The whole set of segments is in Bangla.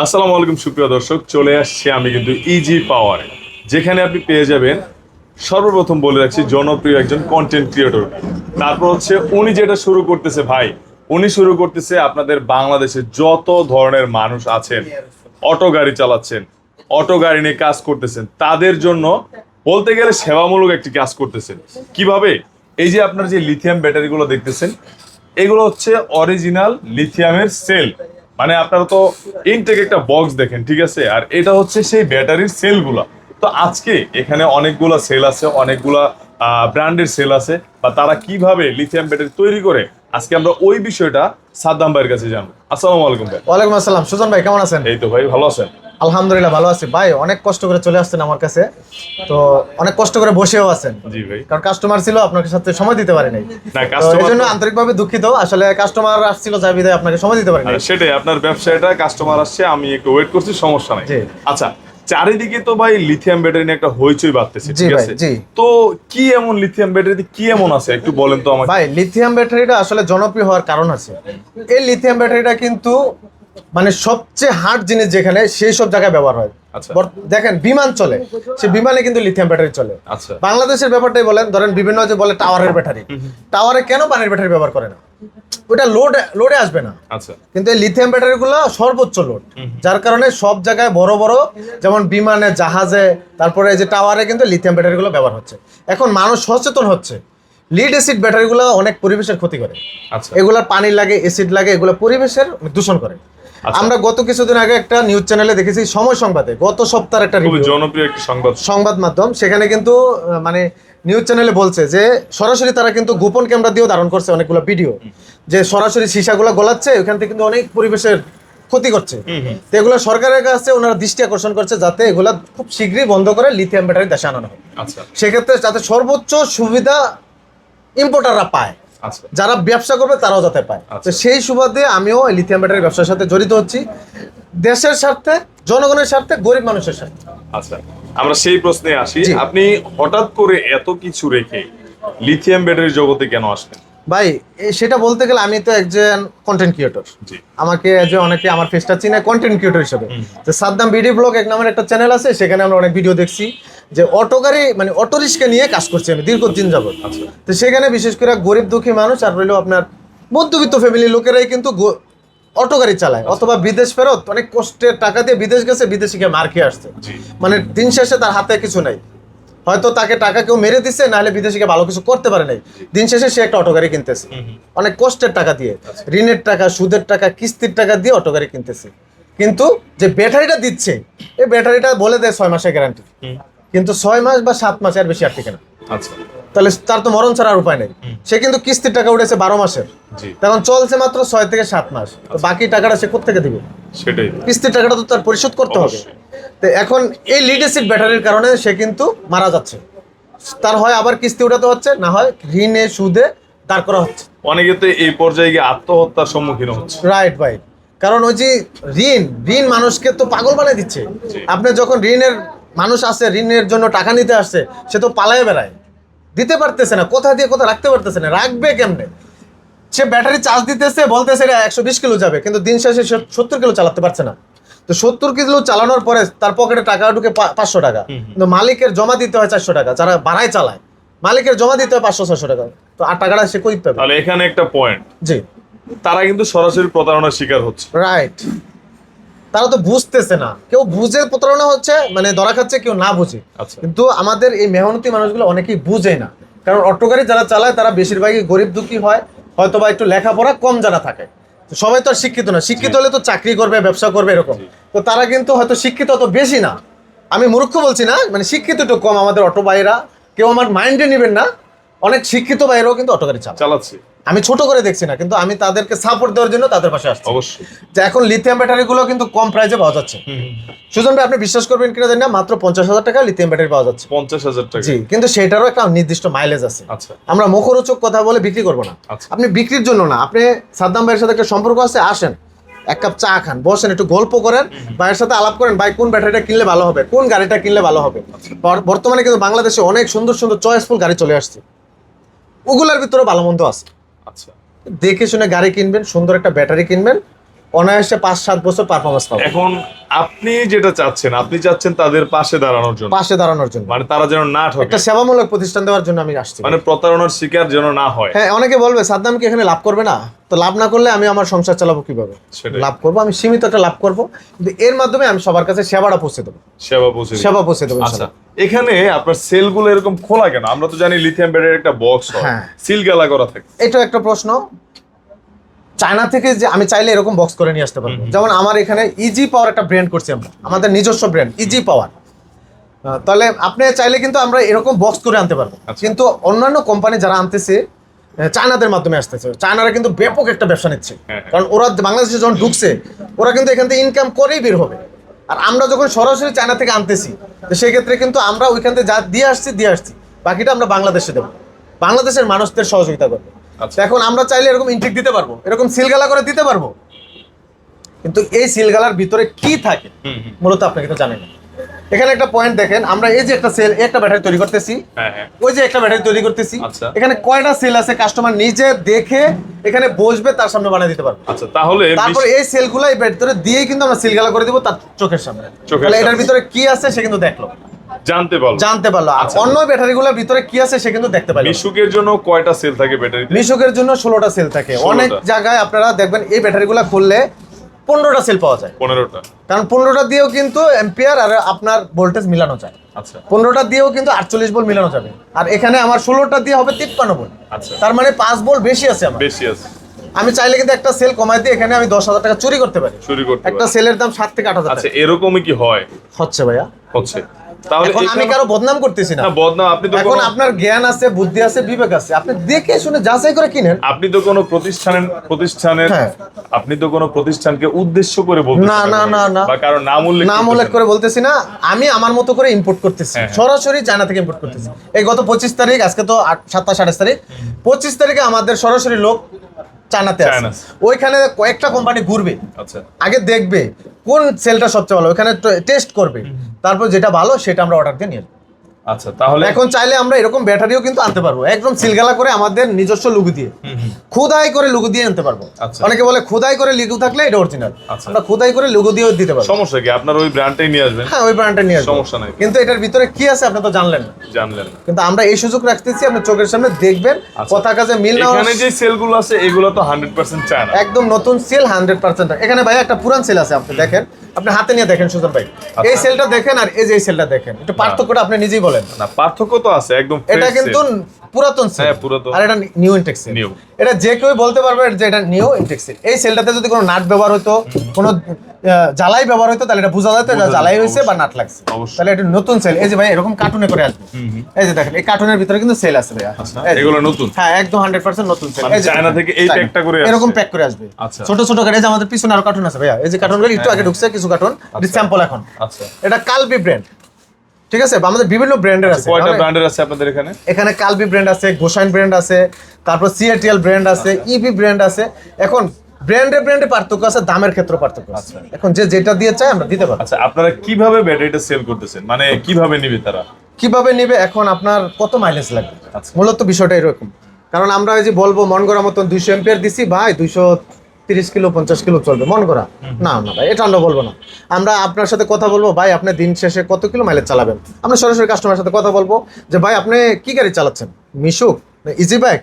আসসালামু আলাইকুম সুপ্রিয় দর্শক, চলে আসছে আমি কিন্তু ইজি পাওয়ারে, যেখানে আপনি পেয়ে যাবেন সর্বপ্রথম বলে রাখছি জনপ্রিয় একজন কন্টেন্ট ক্রিয়েটর। তারপর হচ্ছে উনি যেটা শুরু করতেছে ভাই, উনি শুরু করতেছে আপনাদের বাংলাদেশে যত ধরনের মানুষ আছেন, অটো গাড়ি চালাচ্ছেন, অটো গাড়ি নিয়ে কাজ করতেছেন, তাদের জন্য বলতে গেলে সেবামূলক একটি কাজ করতেছেন। কিভাবে? এই যে আপনার যে লিথিয়াম ব্যাটারিগুলো দেখতেছেন, এগুলো হচ্ছে অরিজিনাল লিথিয়ামের সেল। মানে আপনারা তো ইনটেক একটা বক্স দেখেন, ঠিক আছে, আর এটা হচ্ছে সেই ব্যাটারির সেলগুলা। তো আজকে এখানে অনেকগুলা সেল আছে, অনেকগুলা ব্র্যান্ডের সেল আছে, বা তারা কিভাবে লিথিয়াম ব্যাটারি তৈরি করে, আজকে আমরা ওই বিষয়টা সাদ্দাম ভাইয়ের কাছে জানবো। আসসালামু আলাইকুম ভাই। ওয়ালাইকুম আসসালাম। সুজন ভাই কেমন আছেন? এই তো ভাই, ভালো আছেন? আলহামদুলিল্লাহ ভালো আছি ভাই। অনেক কষ্ট করে চলে আসছেন আমার কাছে, তো অনেক কষ্ট করে বসেও আছেন। জি ভাই। কারণ কাস্টমার ছিল, আপনার সাথে সময় দিতে পারি নাই। না, তো কাস্টমার এই জন্য আন্তরিকভাবে দুঃখিত। আসলে কাস্টমার আসছিল, যাই বিধায় আপনাকে সময় দিতে পারি নাই। সেটাই, আপনার ব্যবসায়টা কাস্টমার আসছে, আমি একটু ওয়েট করছি, সমস্যা নাই। জি। আচ্ছা, চারিদিকে তো ভাই লিথিয়াম ব্যাটারি নিয়ে একটা হইচই বাড়তেছে, জি ঠিক ভাই, আছে? জি। তো কি এমন লিথিয়াম ব্যাটারিতে কি এমন আছে একটু বলেন তো আমাকে। ভাই, লিথিয়াম ব্যাটারিটা আসলে জনপ্রিয় হওয়ার কারণ আছে। এই লিথিয়াম ব্যাটারিটা কিন্তু মানে সবচেয়ে হার্ড জিনিস যেখানে, সেই সব জায়গায় ব্যবহার হয়। আচ্ছা। দেখেন বিমান চলে, সে বিমানে কিন্তু লিথিয়াম ব্যাটারি চলে। আচ্ছা। বাংলাদেশের ব্যাপারটাই বলেন, ধরেন বিভিন্ন যে বলে টাওয়ারের ব্যাটারি, টাওয়ারে কেন পানির ব্যাটারি ব্যবহার করে না? ওটা লোডে আসবে না। আচ্ছা। কিন্তু এই লিথিয়াম ব্যাটারিগুলো সর্বোচ্চ লোড, যার কারণে সব জায়গায় বড় বড়, যেমন বিমানে, জাহাজে, তারপরে এই যে টাওয়ারে কিন্তু লিথিয়াম ব্যাটারিগুলো ব্যবহার হচ্ছে। এখন মানুষ সচেতন হচ্ছে। লিড অ্যাসিড ব্যাটারিগুলো অনেক পরিবেশের ক্ষতি করে। আচ্ছা। এগুলার পানি লাগে, অ্যাসিড লাগে, এগুলো পরিবেশের দূষণ করে। আচ্ছা। আমরা গত কিছুদিন আগে একটা নিউজ চ্যানেলে দেখেছি, সময় সংবাদে, গত সপ্তাহের একটা খুবই রিভিউ, জনপ্রিয় একটি সংবাদ মাধ্যম, সেখানে কিন্তু মানে নিউজ চ্যানেলে বলছে যে সরাসরি তারা কিন্তু গোপন ক্যামেরা দিয়েও ধারণ করছে অনেকগুলো ভিডিও, যে সরাসরি সীসাগুলো গলাচ্ছে, ওইখান থেকে কিন্তু অনেক পরিবেশের ক্ষতি করছে। তো এগুলো সরকারের কাছে ওনারা দৃষ্টি আকর্ষণ করছে, যাতে এগুলা খুব শীঘ্রই বন্ধ করে লিথিয়াম ব্যাটারি দেশে আনানো হয়। আচ্ছা। সেক্ষেত্রে যাতে সর্বোচ্চ সুবিধা ইম্পোর্টাররা পায়, আচ্ছা। যারা ব্যবসা করবে তারাও যাতে পায়। তো সেই সুবাদে আমিও লিথিয়াম ব্যাটারি ব্যবসার সাথে জড়িত হচ্ছি, দেশের স্বার্থে, জনগণের স্বার্থে, গরিব মানুষের স্বার্থে। আচ্ছা, আমরা সেই প্রশ্নে আসি। জি। আপনি হঠাৎ করে এত কিছু রেখে লিথিয়াম ব্যাটারির জগতে কেন আসলেন? ভাই, সেটা বলতে গেলে আমি তো একজন কন্টেন্ট ক্রিয়েটর। জি। আমাকে যে অনেকে আমার ফেসটা চিনে কন্টেন্ট ক্রিয়েটর হিসেবে। তো সাদ্দাম বিডি ব্লগ এক নামের একটা চ্যানেল আছে, সেখানে আমরা অনেক ভিডিও দেখছি, যে অটো গাড়ি মানে অটো রিক্সা নিয়ে কাজ করছি আমি দীর্ঘদিন যাবত। আচ্ছা। তো সেখানে বিশেষ করে গরিব দুঃখী মানুষ আর রইল আপনার মধ্যবিত্ত ফ্যামিলির লোকেরাই কিন্তু অটো গাড়ি চালায়, অথবা বিদেশ ফেরত অনেক কষ্টের টাকা দিয়ে বিদেশ গেছে, বিদেশে গিয়ে মার খেয়ে আসছে। জি। মানে দিন শেষে তার হাতে কিছু নাই, হয়তো তাকে টাকা কেউ মেরে দিচ্ছে, নাহলে বিদেশে গিয়ে ভালো কিছু করতে পারে নাই। দিন শেষে সে একটা অটো গাড়ি কিনতেছে, অনেক কষ্টের টাকা দিয়ে, ঋণের টাকা, সুদের টাকা, কিস্তির টাকা দিয়ে অটো গাড়ি কিনতেছে। কিন্তু যে ব্যাটারিটা দিচ্ছে, এই ব্যাটারিটা বলে দেয় 6 মাসের গ্যারান্টি, কিন্তু 6 মাস বা 7 মাস আর বেশি আর টিকে না। আচ্ছা। তাহলে তার তো মরণ ছাড়া আর উপায় নেই। সে কিন্তু কিস্তির টাকা উঠেছে 12 মাসের, জি। তখন চলছে মাত্র 6 থেকে 7 মাস। তো বাকি টাকাটা সে কোত্থেকে দিবে? সেটাই। কিস্তির টাকাটা তো তার পরিশোধ করতে হবে। অবশ্যই। তো এখন এই লিড অ্যাসিড ব্যাটারির কারণে সে কিন্তু মারা যাচ্ছে। তার হয় আবার কিস্তি উঠাতে হচ্ছে, না হয় ঋণে সুদে দাঁড় করা হচ্ছে। অনেকে তো এই পর্যায়ে গিয়ে আত্মহত্যার সম্মুখীন হচ্ছে। রাইট ভাই, কারণ ওই যে ঋণ মানুষকে তো পাগল বানিয়ে দিচ্ছে। আপনি যখন ঋণের মানুষ আসে, ঋণের জন্য টাকা নিতে আসছে, সে তো পালায়ে বেড়ায়, দিতে পারতেছে না, কোথা দিয়ে কোথা রাখতে পারতেছে না, রাখবে কেমনে? সে ব্যাটারি চার্জ দিতেছে, বলতেছে এটা 120 কিলো যাবে, কিন্তু দিন শেষে 70 কিলো চালাতে পারছে না। তো 70 কিলো চালানোর পরে তার পকেটে টাকা ঢুকে 500 টাকা, কিন্তু মালিকের জমা দিতে হয় 400 টাকা। যারা বাড়ায় চালায়, মালিকের জমা দিতে হয় 500-600 টাকা। তো আর টাকাটা সে কই পাবে? তাহলে এখানে একটা পয়েন্ট, জি, তারা কিন্তু সরাসরি প্রতারণার শিকার হচ্ছে। রাইট। তারা তো বুঝতেছে না, কেউ বুঝে প্রতারণা হচ্ছে, মানে ধরা খাচ্ছে, কেউ না বুঝে। আচ্ছা। কিন্তু আমাদের এই মেহনতি মানুষগুলো অনেকেই বুঝে না, কারণ অটো গাড়ি যারা চালায় তারা বেশিরভাগই গরিব দুঃখী হয়, হয়তো বা একটু লেখাপড়া কম জানা থাকে। তো সবাই তো আর শিক্ষিত না, শিক্ষিত হলে তো চাকরি করবে, ব্যবসা করবে, এরকম। তো তারা কিন্তু হয়তো শিক্ষিত অত বেশি না, আমি মূর্খ বলছি না, মানে শিক্ষিত একটু কম আমাদের অটো ভাইরা। কেউ আমার মাইন্ডে নেবেন না, অনেক শিক্ষিত ভাইরাও কিন্তু অটো গাড়ি চালাচ্ছে। আমি ছোট করে দেখছি না, কিন্তু আমি তাদেরকে সাপোর্ট দেওয়ার জন্য তাদের পাশে আসছি। অবশ্যই। যে এখন লিথিয়াম ব্যাটারিগুলো কিন্তু কম প্রাইসে পাওয়া যাচ্ছে। সুজন ভাই, আপনি বিশ্বাস করবেন কিনা জানি না, মাত্র 50,000 টাকা লিথিয়াম ব্যাটারি পাওয়া যাচ্ছে। 50,000 টাকা? জি, কিন্তু সেটারও একটা নির্দিষ্ট মাইলেজ আছে। আচ্ছা। আমরা মুখরোচক কথা বলে বিক্রি করবো না। আচ্ছা। আপনি বিক্রির জন্য না, আপনি সাদ্দাম ভাইয়ের সাথে একটা সম্পর্ক আছে, আসেন, এক কাপ চা খান, বসেন, একটু গল্প করেন, ভাইয়ের সাথে আলাপ করেন, ভাই কোন ব্যাটারিটা কিনলে ভালো হবে, কোন গাড়িটা কিনলে ভালো হবে। বর্তমানে কিন্তু বাংলাদেশে অনেক সুন্দর সুন্দর চয়েসফুল গাড়ি চলে আসছে, ওগুলোর ভিতরে ভালো মন্দ আছে। আচ্ছা। দেখে শুনে গাড়ি কিনবেন, সুন্দর একটা ব্যাটারি কিনবেন, অনায়াসে 5-7 বছর পারফরমেন্স পাবে। এখন আপনি যেটা চাচ্ছেন, আপনি চাচ্ছেন তাদের পাশে দাঁড়ানোর জন্য, পাশে দাঁড়ানোর জন্য, মানে তারা যেন না ঠকে, একটা সেবামূলক প্রতিষ্ঠান দেওয়ার জন্য আমি আসছি। মানে প্রতারণার শিকার যেন না হয়। হ্যাঁ, অনেকে বলবে সাদ্দাম কি এখানে লাভ করবে না? তো লাভ না করলে আমি আমার সংসার চালাবো কিভাবে? সেটাই। লাভ করবো, আমি সীমিত একটা লাভ করবো, কিন্তু এর মাধ্যমে আমি সবার কাছে সেবাটা পৌঁছে দেবো, সেবা পৌঁছে দিবে। সেবা পৌঁছে দেবো আচ্ছা, ইনশাআল্লাহ। এখানে আপনার সেলগুলো এরকম খোলা কেন? আমরা তো জানি লিথিয়াম ব্যাটারির একটা বক্স হয়, হ্যাঁ। সিল গালা করা থাকে। এটা একটা প্রশ্ন। চায়না থেকে যে আমি চাইলে এরকম বক্স করে নিয়ে আসতে পারবো, যেমন আমার এখানে ইজি পাওয়ার একটা ব্র্যান্ড করছি আমরা, আমাদের নিজস্ব ব্র্যান্ড ইজি পাওয়ার। তাহলে আপনি চাইলে কিন্তু আমরা এরকম বক্স করে আনতে পারবো, আচ্ছা। কিন্তু অন্যান্য কোম্পানি যারা আনতেছে চায়নাদের মাধ্যমে আসতেছে, চায়নারা কিন্তু ব্যাপক একটা ব্যবসা নিচ্ছে, হ্যাঁ। কারণ ওরা বাংলাদেশে যখন ঢুকছে ওরা কিন্তু এখান থেকে ইনকাম করেই বের হবে। আর আমরা যখন সরাসরি চায়না থেকে আনতেছি, তো সেই ক্ষেত্রে কিন্তু আমরা ওইখান থেকে যা দিয়ে আসছি, বাকিটা আমরা বাংলাদেশে দেবো, বাংলাদেশের মানুষদের সহযোগিতা করবো। আচ্ছা। এখন আমরা চাইলে এরকম ইনটেক দিতে পারবো, এরকম সিলগালা করে দিতে পারবো, কিন্তু এই সিলগালার ভিতরে কি থাকে মূলত আপনি কিন্তু জানেন না। এখানে একটা পয়েন্ট দেখেন, আমরা এই যে একটা সেল, একটা ব্যাটারি তৈরি করতেছি, হ্যাঁ হ্যাঁ। ওই যে একটা ব্যাটারি তৈরি করতেছি, আচ্ছা। এখানে কয়টা সেল আছে কাস্টমার নিজে দেখে এখানে বসবে, তার সামনে বানিয়ে দিতে পারবো। আচ্ছা, তাহলে তারপর এই সেলগুলো এই ভিতরে দিয়েই কিন্তু আমরা সিলগালা করে দিব তার চোখের সামনে। তাহলে এটার সামনে। ভিতরে কি আছে সে কিন্তু দেখলো, জানতে পারলো। আর অন্য ব্যাটারিগুলোর ভিতরে কি আছে সে কিন্তু দেখতে পারলো। মিশুকের জন্য কয়টা সেল থাকে ব্যাটারিতে? মিশুকের জন্য 16টা সেল থাকে। 16টা। অনেক জায়গায় আপনারা দেখবেন এই ব্যাটারিগুলো খুললে 15টা সেল পাওয়া যায়, 15টা। কারণ 15টা দিয়েও কিন্তু এম্পিয়ার আর আপনার ভোল্টেজ মিলানো যায়। আচ্ছা 15টা দিয়েও কিন্তু 48 ভোল্ট মিলানো যাবে, আর এখানে আমার 16টা দিয়ে হবে 53 ভোল্ট। আচ্ছা, তার মানে 5 ভোল্ট বেশি আছে আমার। বেশি আছে। আমি চাইলে কিন্তু একটা সেল কমাই দিয়ে এখানে আমি 10,000 টাকা চুরি করতে পারি। চুরি করতে একটা পারে। সেলের দাম 7 থেকে 8,000 আচ্ছা, টাকা এরকমই কি হয়? হচ্ছে ভাইয়া। হচ্ছে। তাহলে এখন আমি এখানে- কারো বদনাম করতেছি না, না, বদনাম। আপনি তো এখন কোনো- আপনার জ্ঞান আছে, বুদ্ধি আছে, বিবেক আছে, আপনি দেখে শুনে যাচাই করে কিনেন। আপনি তো কোনো প্রতিষ্ঠানের হ্যাঁ। আপনি তো কোনো প্রতিষ্ঠানকে উদ্দেশ্য করে বলতেছেন না, না, না, না। বা কারো নাম উল্লেখ নাম করতেছেন উল্লেখ করে বলতেছি না, আমি আমার মতো করে ইম্পোর্ট করতেছি, হ্যাঁ। সরাসরি চায়না থেকে ইম্পোর্ট করতেছি। এই গত 25 তারিখ, আজকে তো 27 তারিখ, 25 তারিখে আমাদের সরাসরি লোক চায়নাতে আছে। চায়না। ওইখানে কয়েকটা কোম্পানি ঘুরবে, আচ্ছা আগে দেখবে কোন সেলটা সবচেয়ে ভালো, ওখানে টেস্ট করবে, তারপর যেটা ভালো সেটা আমরা অর্ডার দিয়ে নিয়ে আসবো। আচ্ছা, তাহলে এখন চাইলে আমরা এরকম ব্যাটারিও কিন্তু আনতে পারবো, একদম সিলগালা করে আমাদের নিজস্ব লুগো দিয়ে, খোদাই করে লুগো দিয়ে আনতে পারবো। আচ্ছা। অনেকে বলে খোদাই করে লুগো থাকলে এটা অরিজিনাল, আচ্ছা। আমরা খোদাই করে লুগো দিয়েও দিতে পারবো। সমস্যা কি? আপনার ওই ব্র্যান্ডটাই নিয়ে আসবেন, হ্যাঁ, ওই ব্র্যান্ডটা নিয়ে আসবো, সমস্যা নাই। কিন্তু এটার ভিতরে কি আছে আপনি তো জানলেন না। জানলেন না। কিন্তু আমরা এই সুযোগ রাখতেছি, আপনি চোখের সামনে দেখবেন, আচ্ছা। কথা কাজে মিল না এখানে যে সেলগুলো আছে এগুলো তো 100% চায়না। একদম নতুন সেল 100%। এখানে ভাই একটা পুরান সেল আছে, আপনি দেখেন, আপনি হাতে নিয়ে দেখেন সুজন ভাই, এই সেলটা দেখেন আর এই যে এই সেলটা দেখেন, একটু পার্থক্যটা আপনি নিজেই বলেন। না, পার্থক্য তো আছে, একদম এটা fresh কিন্তু সেল। পুরাতন সেল, হ্যাঁ, পুরাতন। আর এটা নিউ ইনটেক সেল। New। এটা যে কেউ বলতে পারবে যে এটা নিউ ইনটেক সেল। এই সেলটাতে যদি কোনো নাট ব্যবহার হতো, কোনো জ্বালাই ব্যবহার হতো, তাহলে এটা বোঝা যেত এটা বোঝা জ্বালাই যেত, হয়েছে বা নাট লাগছে। অবশ্যই। তাহলে এটা নতুন সেল। এই যে ভাই এরকম কার্টুনে করে আসবে, এই যে দেখেন এই কার্টুনের ভিতরে কিন্তু সেল আছে ভাইয়া। আচ্ছা, এই যে। এগুলো নতুন? হ্যাঁ, একদম 100% নতুন সেল। মানে এই যে চায়না থেকে এই চায়না। প্যাকটা করে এরকম আসছে। প্যাক করে আসবে। আচ্ছা। ছোট ছোট করে, এই যে আমাদের পিছনে আরো কার্টুন আছে ভাইয়া, এই যে কার্টুনগুলো একটু আগে ঢুকছে কিছু কার্টুন, স্যাম্পল এখন। আচ্ছা, এটা কালবি ব্র্যান্ড, ঠিক আছে? আমাদের বিভিন্ন ব্র্যান্ডের আছে। কয়টা তাহলে ব্র্যান্ডের আছে আপনাদের এখানে? এখানে কালবি ব্র্যান্ড আছে, গোসাইন ব্র্যান্ড আছে, তারপর সিএটিএল ব্র্যান্ড আছে, ইবি ব্র্যান্ড আছে। এখন ব্র্যান্ডে পার্থক্য আছে, দামের ক্ষেত্রে পার্থক্য আছে। এখন যে যেটা দিয়ে চাই আমরা দিতে পারবো। আচ্ছা, আপনারা কিভাবে ব্যাটারিটা সেল করতেছেন, মানে কিভাবে নিবে তারা? কিভাবে নেবে, এখন আপনার কত মাইলেজ লাগবে, আচ্ছা। মূলত বিষয়টা এরকম। কারণ আমরা এই যে বলবো মন করা মতন 200 এম্পিয়ার দিছি ভাই, 230 কিলো 50 কিলো চলবে মন করা, না না ভাই, এটা আমরা বলবো না। আমরা আপনার সাথে কথা বলবো, ভাই আপনি দিন শেষে কত কিলো মাইলেজ চালাবেন। আমরা সরাসরি কাস্টমারের সাথে কথা বলবো যে ভাই আপনি কি গাড়ি চালাচ্ছেন, মিশুক না ইজি বাইক,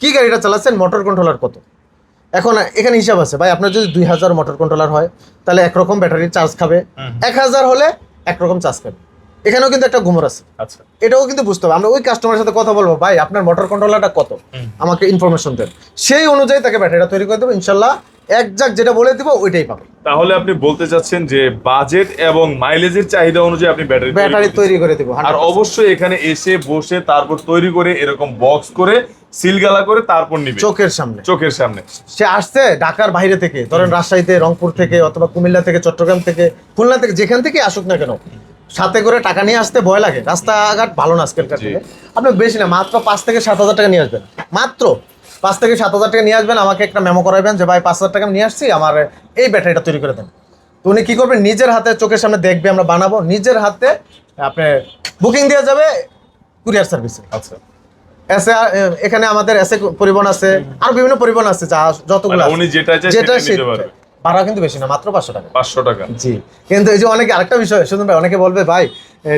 কি গাড়িটা চালাচ্ছেন, মোটর কন্ট্রোলার কত। এখন এখানে হিসাব আছে ভাই, আপনার যদি 2000 মোটর কন্ট্রোলার হয় তাহলে একরকম ব্যাটারি চার্জ খাবে, 1000 হলে একরকম চার্জ খাবে। এখানেও কিন্তু একটা গুমর আছে, আচ্ছা, এটাও কিন্তু বুঝতে হবে। আমরা ওই কাস্টমারের সাথে কথা বলবো, ভাই আপনার মোটর কন্ট্রোলারটা কত, আমাকে ইনফরমেশন দেন, সেই অনুযায়ী তাকে ব্যাটারিটা তৈরি করে দেবো, ইনশাল্লাহ একজাক্ট যেটা বলে দিব ওইটাই পাবে। তাহলে আপনি বলতে চাচ্ছেন যে বাজেট এবং মাইলেজের চাহিদা অনুযায়ী আপনি ব্যাটারি তৈরি করে দেবো। আর অবশ্যই এখানে এসে বসে তারপর তৈরি করে এরকম বক্স করে সিলগালা করে তারপর নিবে চোখের সামনে। চোখের সামনে। সে আসছে ঢাকার বাইরে থেকে, ধরেন রাজশাহীতে, রংপুর থেকে, অথবা কুমিল্লা থেকে, চট্টগ্রাম থেকে, খুলনা থেকে, যেখান থেকে আসুক না কেন, সাথে করে টাকা নিয়ে আসতে ভয় লাগে, রাস্তাঘাট ভালো না আজকালকার দিনে। আপনি বেশি না, মাত্র 5 থেকে 7,000 টাকা নিয়ে আসবেন, মাত্র 5 থেকে 7,000 টাকা নিয়ে আসবেন, আমাকে একটা মেমো করাবেন যে ভাই 5,000 টাকা নিয়ে আসছি, আমার এই ব্যাটারিটা তৈরি করে দেন। তো উনি কি করবেন, নিজের হাতে চোখের সামনে দেখবে, আমরা বানাবো, নিজের হাতে আপনি বুকিং দেওয়া যাবে কুরিয়ার সার্ভিসে। আচ্ছা, এসে এখানে আমাদের এসে পরিবহন আছে, আর বিভিন্ন পরিবহন আছে, যা যতগুলো মানে আছে। উনি যেটা চায় যেটা সেটা নিতে পারবে। ভাড়া কিন্তু বেশি না, মাত্র 500 টাকা। 500 টাকা। জি, কিন্তু এই যে অনেকে আরেকটা বিষয় সুজন ভাই, অনেকে বলবে ভাই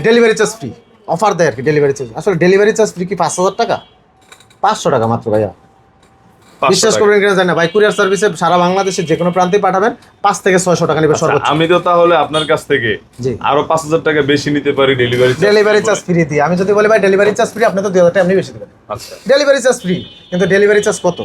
ডেলিভারি চার্জ ফ্রি, অফার দেয় আর কি ডেলিভারি চার্জ। আসলে ডেলিভারি চার্জ ফ্রি কি 5000 টাকা? 500 টাকা মাত্র ভাইয়া। 500 বিশ্বাস টাকা। করবেন কিনা জানি না ভাই, কুরিয়ার সার্ভিসে সারা বাংলাদেশে যে কোনো প্রান্তে পাঠাবেন 5 থেকে 600 টাকা নেবে আচ্ছা, সর্বোচ্চ। আমি তো তাহলে আপনার কাছ থেকে জি, আরো 5000 টাকা বেশি নিতে পারি ডেলিভারি চার্জ ফ্রি দিয়ে। আমি যদি বলি ভাই ডেলিভারি চার্জ ফ্রি, আপনি তো 2000 টাকা এমনি বেশি দেবেন। আচ্ছা, ডেলিভারি চার্জ ফ্রি, কিন্তু ডেলিভারি চার্জ কত?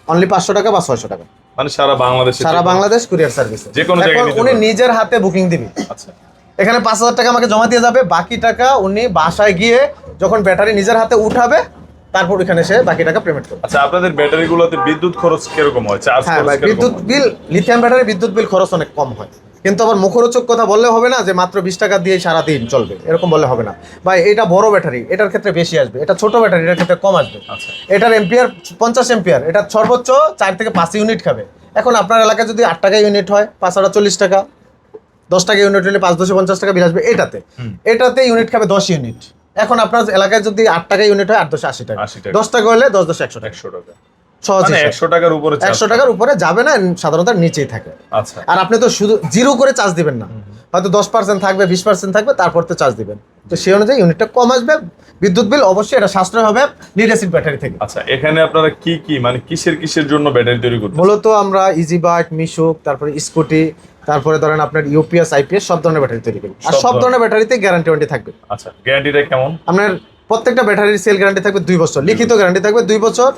অনলি 500 টাকা বা 600 টাকা, মানে সারা বাংলাদেশে সারা বাংলাদেশ কুরিয়ার সার্ভিসে। যে কোনো জায়গায় নিতে উনি পারবে। নিজের হাতে বুকিং দিবে। আচ্ছা, এখানে 5000 টাকা আমাকে জমা দিয়ে যাবে, বাকি টাকা উনি বাসায় গিয়ে যখন ব্যাটারি নিজের হাতে উঠাবে তারপর এখানে এসে বাকি টাকা পেমেন্ট করবে। আচ্ছা, আপনাদের ব্যাটারিগুলোতে বিদ্যুৎ খরচ কিরকম হয়, চার্জ হ্যাঁ খরচ ভাই, কিরকম বিদ্যুৎ হয়? বিল, লিথিয়াম ব্যাটারি বিদ্যুৎ বিল খরচ অনেক কম হয়, কিন্তু আবার মুখরোচক কথা বললে হবে না যে মাত্র 20 টাকা দিয়ে সারাদিন চলবে, এরকম বললে হবে না ভাই। এটা বড় ব্যাটারি, এটার ক্ষেত্রে বেশি আসবে, এটা ছোট ব্যাটারি, এটার ক্ষেত্রে কম আসবে। আচ্ছা, এটার এম্পিয়ার 50 এম্পিয়ার, এটা সর্বোচ্চ 4 থেকে 5 ইউনিট খাবে। এখন আপনার এলাকায় যদি 8 টাকা ইউনিট হয়, 5 আর 40 টাকা, 10 টাকা ইউনিট হলে 5 10 50 টাকা বিল আসবে। এটাতে ইউনিট খাবে 10 ইউনিট। এখন আপনার এলাকায় যদি 8 টাকা ইউনিট হয়, 8 10 80 টাকা, 80 টাকা। 10 টাকা হলে 10 10 100 টাকা, 100 টাকা। সহজ মানে হিসাব। 100 টাকার উপরে charge 100 টাকার উপরে যাবে না, সাধারণত নিচেই থাকে। আচ্ছা, আর আপনি তো শুধু জিরো করে চার্জ দিবেন না, হয়তো 10% থাকবে, 20% থাকবে, তারপর তো চার্জ দিবেন। তো সেই অনুযায়ী ইউনিটটা কম আসবে। বিদ্যুৎ বিল অবশ্যই এটা সাশ্রয় হবে লিড অ্যাসিড ব্যাটারি থেকে। আচ্ছা, এখানে আপনারা কি কি মানে কিসের জন্য ব্যাটারি তৈরি করতে? মূলত আমরা ইজি বাইক, মিশুক, তারপরে স্কুটি, তারপরে ধরেন আপনার ইউপিএস, আইপিএস সব ধরনের ব্যাটারি তৈরি করি। আর সব ধরনের ব্যাটারিতে গ্যারান্টি ওয়ারেন্টি থাকবে। আচ্ছা, গ্যারান্টিটা কেমন? আপনার প্রত্যেকটা ব্যাটারির সেল গ্যারান্টি থাকবে 2 বছর, লিখিত গ্যারান্টি থাকবে 2 বছর,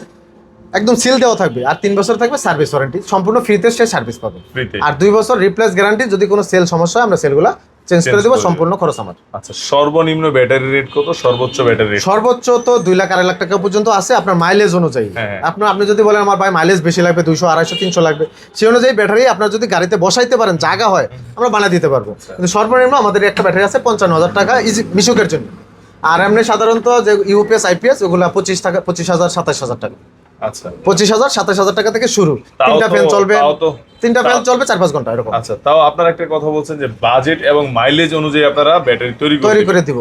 একদম সিল দেওয়া থাকবে। আর 3 বছর থাকবে সার্ভিস ওয়ারেন্টি, সম্পূর্ণ ফ্রিতে সে সার্ভিস পাবে। ফ্রিতে। আর 2 বছর রিপ্লেস গ্যারান্টি, যদি কোনো সেল সমস্যা হয় আমরা সেলগুলো চেঞ্জ করে দেবো, সম্পূর্ণ খরচ আমার। আচ্ছা, সর্বনিম্ন ব্যাটারি রেট কত, সর্বোচ্চ ব্যাটারি রেট? সর্বোচ্চ তো 2 লাখ 2.5 লাখ টাকা পর্যন্ত আছে, আপনার মাইলেজ অনুযায়ী। হ্যাঁ। আপনি যদি বলেন আমার ভাই মাইলেজ বেশি লাগবে, 200 250 300 লাগবে, সেই অনুযায়ী ব্যাটারি আপনার যদি গাড়িতে বসাইতে পারেন, জায়গা হয়, আমরা বানিয়ে দিতে পারবো। কিন্তু সর্বনিম্ন আমাদের একটা ব্যাটারি আছে 55,000 টাকা ইজি মিশুকের জন্য। আর এমনি সাধারণত যে ইউপিএস, আইপিএস ওগুলো 25,000 27,000 টাকা। আচ্ছা, 25,000 27,000 টাকা থেকে শুরু। তিনটা ফ্যান চলবে, 4-5 ঘন্টা এরকম আচ্ছা, তাও আপনার একটা কথা বলছেন যে বাজেট এবং মাইলেজ অনুযায়ী আপনারা ব্যাটারি তৈরি করে দিব।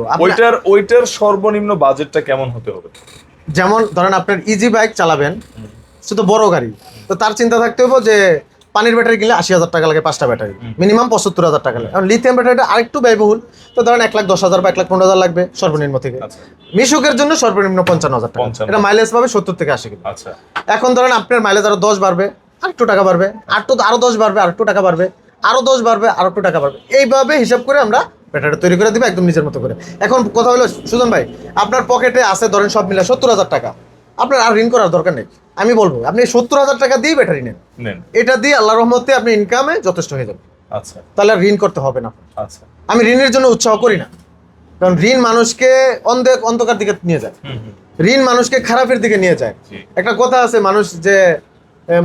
ওইটার সর্বনিম্ন বাজেটটা কেমন হতে হবে? যেমন ধরেন আপনার ইজি বাইক চালাবেন, শুধু বড় গাড়ি, তো তার চিন্তা থাকতে হবে যে পানির ব্যাটারি কিনলে 80,000 টাকা লাগে 5টা ব্যাটারি, মিনিমাম 75,000 টাকা লাগে। কারণ লিথিয়াম ব্যাটারিটা আরেকটু ব্যয়বহুল, তো ধরেন 1,10,000 বা 1,15,000 লাগবে সর্বনিম্ন থেকে। আচ্ছা, মিশুকের জন্য সর্বনিম্ন 55,000 টাকা। 55,000 এটা মাইলেজ পাবে 70 থেকে 80 কিলো। আচ্ছা, এখন ধরেন আপনার মাইলেজ আরো 10 বাড়বে, আরেকটু টাকা বাড়বে, আরো 10 বাড়বে, আরেকটু টাকা বাড়বে, আরো 10 বাড়বে, আরো একটু টাকা বাড়বে। এইভাবে হিসাব করে আমরা ব্যাটারি তৈরি করে দিবে একদম নিজের মতো করে। এখন কথা হলো সুজন ভাই, আপনার পকেটে আছে ধরেন সব মিলে 70,000 টাকা, আপনার আর ঋণ করার দরকার নেই। আমি বলবো আপনি 70,000 টাকা দিয়ে ব্যাটারি নেন, এটা দিয়ে আল্লাহর রহমতে আপনি ইনকামে যথেষ্ট হয়ে যাবে। আচ্ছা, তাহলে আর ঋণ করতে হবে না। আচ্ছা, আমি ঋণের জন্য উৎসাহ করি না, কারণ ঋণ মানুষকে অন্ধকার দিকে নিয়ে যায়, ঋণ মানুষকে খারাপের দিকে নিয়ে যায়। জি। একটা কথা আছে,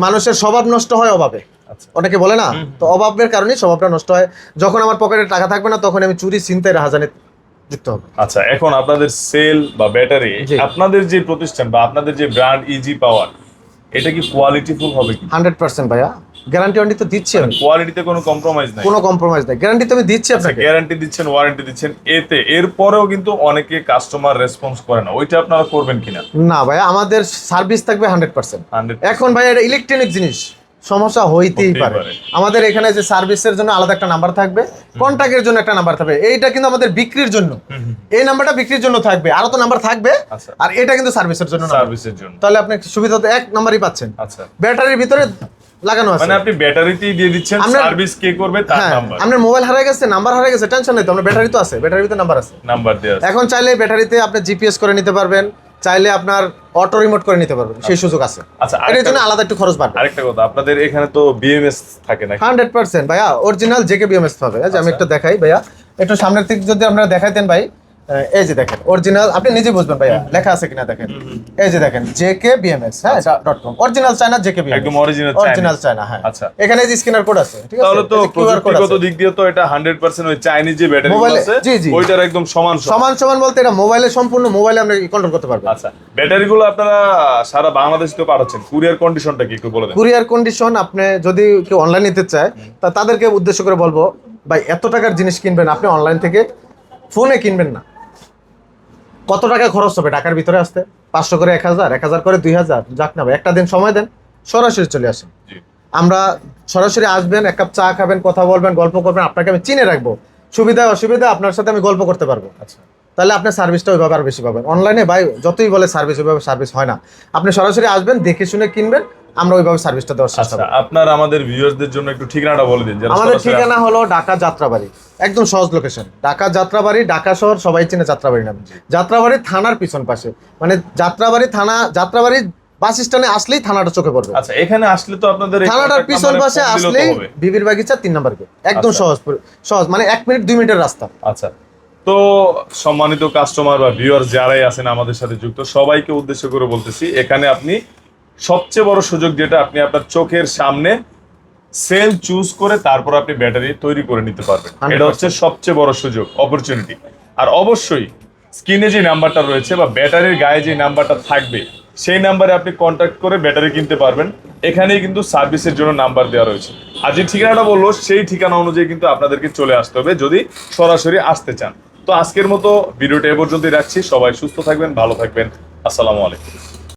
মানুষের স্বভাব নষ্ট হয় অভাবে, আচ্ছা, অনেকে বলে না, তো অভাবের কারণে স্বভাবটা নষ্ট হয়। যখন আমার পকেটে টাকা থাকবে না, তখন আমি চুরি ছিনতাই রাহাজানে যুক্ত হবে। আচ্ছা, এখন আপনাদের সেল বা ব্যাটারি, জি। আপনাদের যে প্রতিষ্ঠান বা আপনাদের যে ব্র্যান্ড ইজি পাওয়ার, এটা কি কোয়ালিটিফুল হবে কি? 100% ভাইয়া, গ্যারান্টি ওয়ারেন্টি তো দিচ্ছি আমি, কোয়ালিটিতে কোনো কম্প্রোমাইজ নাই? কোনো কম্প্রোমাইজ নাই, গ্যারান্টি তো আমি দিচ্ছি আপনাকে। গ্যারান্টি দিচ্ছেন, ওয়ারেন্টি দিচ্ছেন, এরপরেও কিন্তু অনেকে কাস্টমার রেসপন্স করে না, ওইটা আপনারা করবেন কিনা? না ভাইয়া, আমাদের সার্ভিস থাকবে 100%। 100%। এখন ভাই এটা ইলেকট্রনিক জিনিস, সমস্যা হইতেই হতেই পারে। পারে। আমাদের এখানে যে সার্ভিসের জন্য আলাদা একটা নাম্বার থাকবে, কন্ট্যাক্টের জন্য একটা নাম্বার থাকবে, এইটা কিন্তু আমাদের বিক্রির জন্য, এই নাম্বারটা বিক্রির জন্য থাকবে, আরো তো নাম্বার থাকবে। আচ্ছা। আর এটা কিন্তু সার্ভিসের জন্য নাম্বার। সার্ভিসের জন্য। তাহলে আপনি সুবিধা তো এক নাম্বারই পাচ্ছেন, আচ্ছা, ব্যাটারির ভিতরে লাগানো আছে। মানে আপনি ব্যাটারিতেই দিয়ে দিচ্ছেন, আমরা- সার্ভিস কে করবে তার হ্যাঁ, নাম্বার, আপনার মোবাইল হারিয়ে গেছে, নাম্বার হারিয়ে গেছে, টেনশন নেই তো, আপনার ব্যাটারি তো আছে, ব্যাটারির ভিতরে নাম্বার আছে। নাম্বার দেওয়া আছে। এখন চাইলে ব্যাটারিতে আপনি জিপিএস করে নিতে পারবেন, চাইলে আপনার অটো রিমোট করে নিতে পারবেন, সেই সুযোগ আছে। আচ্ছা, এর জন্য আলাদা একটু খরচ বাড়বে। আরেকটা কথা, আপনাদের এখানে তো বিএমএস থাকে নাকি? 100% ভাইয়া, অরিজিনাল জেকে বিএমএস পাবে। এই যে আমি আচ্ছা। একটু দেখাই ভাইয়া, একটু সামনের দিক যদি আপনারা দেখাইতেন ভাই, এই যে দেখেন অরিজিনাল, আপনি নিজে বুঝবেন ভাইয়া লেখা আছে কিনা দেখেন। এই যে দেখেন জেকে বিএমএস, হ্যাঁ, .com original China JK BMS, একদম original অরিজিনাল চায়না। হ্যাঁ, আচ্ছা। এখানে যে স্ক্যানার কোড আছে, ঠিক আছে, তাহলে তো কিউআর কোড প্রযুক্তিগত আছে। দিক দিয়ে তো এটা 100% ওই চাইনিজ যে ব্যাটারি মোবাইলে- আছে জি, জি। ওইটার একদম সমান। সমান বলতে এটা মোবাইলে, সম্পূর্ণ মোবাইলে আমরা কন্ট্রোল করতে পারবো। আচ্ছা, ব্যাটারিগুলো আপনারা সারা বাংলাদেশ তো পাঠাচ্ছেন, কুরিয়ার কন্ডিশনটা কি একটু বলে দেন? কুরিয়ার কন্ডিশন, আপনি যদি কেউ অনলাইন নিতে চায়, তা তাদেরকে উদ্দেশ্য করে বলবো, ভাই এত টাকার জিনিস কিনবেন আপনি অনলাইন থেকে, ফোনে কিনবেন না। কত টাকা খরচ হবে ঢাকার ভিতরে আসতে? 500 করে 1,000, 1,000 করে 2,000, যাক না ভাই, একটা দিন সময় দেন, সরাসরি চলে আসেন। জি। আমরা সরাসরি আসবেন, এক কাপ চা খাবেন, কথা বলবেন, গল্প করবেন, আপনাকে আমি চিনে রাখবো, সুবিধা অসুবিধা আপনার সাথে আমি গল্প করতে পারবো। আচ্ছা তাহলে আপনার সার্ভিসটা ওইভাবে আর বেশি পাবেন। অনলাইনে ভাই যতই বলে সার্ভিস, ওইভাবে সার্ভিস হয় না। আপনি সরাসরি আসবেন, দেখে শুনে কিনবেন, আমরা ওইভাবে সার্ভিসটা দেওয়ার চেষ্টা আচ্ছা, করবো। আপনার আমাদের ভিউয়ারদের জন্য একটু ঠিকানাটা বলে দিন। যারা আমাদের সরাসরি ঠিকানা হলো ঢাকা যাত্রাবাড়ি, একদম সহজ লোকেশন। ঢাকা যাত্রাবাড়ি, ঢাকা শহর সবাই চেনে যাত্রাবাড়ি নামে। যাত্রাবাড়ি থানার পিছন পাশে, মানে যাত্রাবাড়ি থানা, যাত্রাবাড়ি বাস স্ট্যান্ডে আসলেই থানাটা চোখে পড়বে। আচ্ছা, এখানে আসলে তো আপনাদের এই থানাটার contact পিছন number-এ পাশে phone দিলেও তো আসলেই হবে। বিবির বাগিচা 3 নাম্বার গেট, একদম আচ্ছা। সহজ সহজ, মানে 1 মিনিট 2 মিনিটের রাস্তা। আচ্ছা, তো সম্মানিত কাস্টমার বা ভিউয়ার যারাই আছেন আমাদের সাথে যুক্ত, সবাইকে উদ্দেশ্য করে বলতেছি, এখানে আপনি সবচেয়ে বড় সুযোগ যেটা, আপনি আপনার চোখের সামনে সেল চুজ করে তারপর আপনি ব্যাটারি তৈরি করে নিতে পারবেন। 100% এটা হচ্ছে সবচেয়ে বড় সুযোগ, অপরচুনিটি। আর অবশ্যই স্ক্রিনে যে নাম্বারটা রয়েছে বা ব্যাটারির গায়ে যে নাম্বারটা থাকবে, সেই নাম্বারে আপনি কন্ট্যাক্ট করে ব্যাটারি কিনতে পারবেন। এখানেই কিন্তু সার্ভিসের জন্য নাম্বার দেওয়া রয়েছে। আর যে ঠিকানাটা বললো সেই ঠিকানা অনুযায়ী কিন্তু আপনাদেরকে চলে আসতে হবে যদি সরাসরি আসতে চান। তো আজকের মতো ভিডিওটা এ পর্যন্তই রাখছি। সবাই সুস্থ থাকবেন, ভালো থাকবেন। আসসালামু আলাইকুম।